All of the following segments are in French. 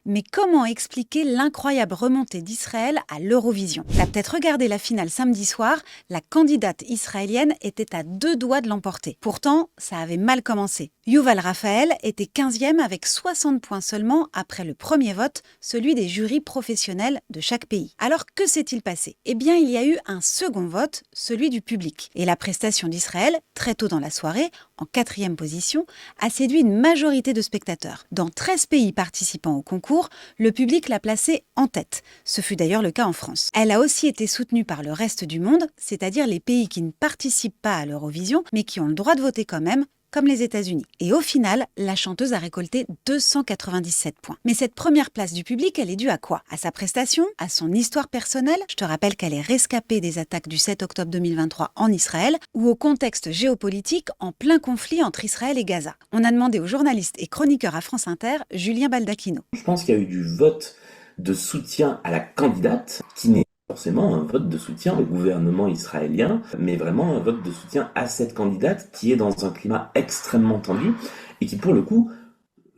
Mais comment expliquer l'incroyable remontée d'Israël à l'Eurovision? T'as peut-être regardé la finale samedi soir, la candidate israélienne était à 2 doigts de l'emporter. Pourtant, ça avait mal commencé. Yuval Raphael était 15e avec 60 points seulement après le premier vote, celui des jurys professionnels de chaque pays. Alors que s'est-il passé? Eh bien, il y a eu un second vote, celui du public. Et la prestation d'Israël, très tôt dans la soirée, en 4e position, a séduit une majorité de spectateurs. Dans 13 pays participant au concours, le public l'a placée en tête. Ce fut d'ailleurs le cas en France. Elle a aussi été soutenue par le reste du monde, c'est-à-dire les pays qui ne participent pas à l'Eurovision, mais qui ont le droit de voter quand même, comme les États-Unis. Et au final, la chanteuse a récolté 297 points. Mais cette première place du public, elle est due à quoi? À sa prestation? À son histoire personnelle? Je te rappelle qu'elle est rescapée des attaques du 7 octobre 2023 en Israël, ou au contexte géopolitique en plein conflit entre Israël et Gaza. On a demandé au journaliste et chroniqueur à France Inter, Julien Baldacchino. Je pense qu'il y a eu du vote de soutien à la candidate, qui n'est pas forcément un vote de soutien au gouvernement israélien, mais vraiment un vote de soutien à cette candidate qui est dans un climat extrêmement tendu et qui, pour le coup,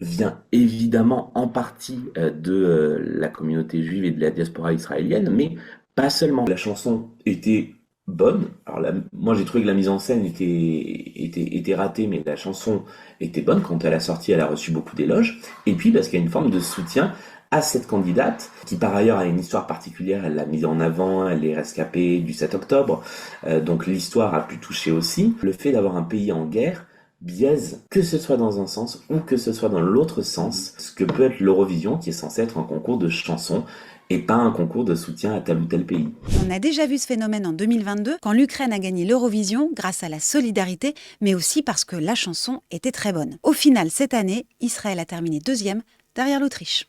vient évidemment en partie de la communauté juive et de la diaspora israélienne, mais pas seulement. La chanson était bonne. Alors moi j'ai trouvé que la mise en scène était ratée, mais la chanson était bonne. Quand elle a sorti, elle a reçu beaucoup d'éloges. Et puis parce qu'il y a une forme de soutien à cette candidate, qui par ailleurs a une histoire particulière, elle l'a mise en avant, elle est rescapée du 7 octobre, donc l'histoire a pu toucher aussi. Le fait d'avoir un pays en guerre biaise, que ce soit dans un sens ou que ce soit dans l'autre sens, ce que peut être l'Eurovision, qui est censé être un concours de chansons et pas un concours de soutien à tel ou tel pays. On a déjà vu ce phénomène en 2022, quand l'Ukraine a gagné l'Eurovision grâce à la solidarité, mais aussi parce que la chanson était très bonne. Au final, cette année, Israël a terminé 2e derrière l'Autriche.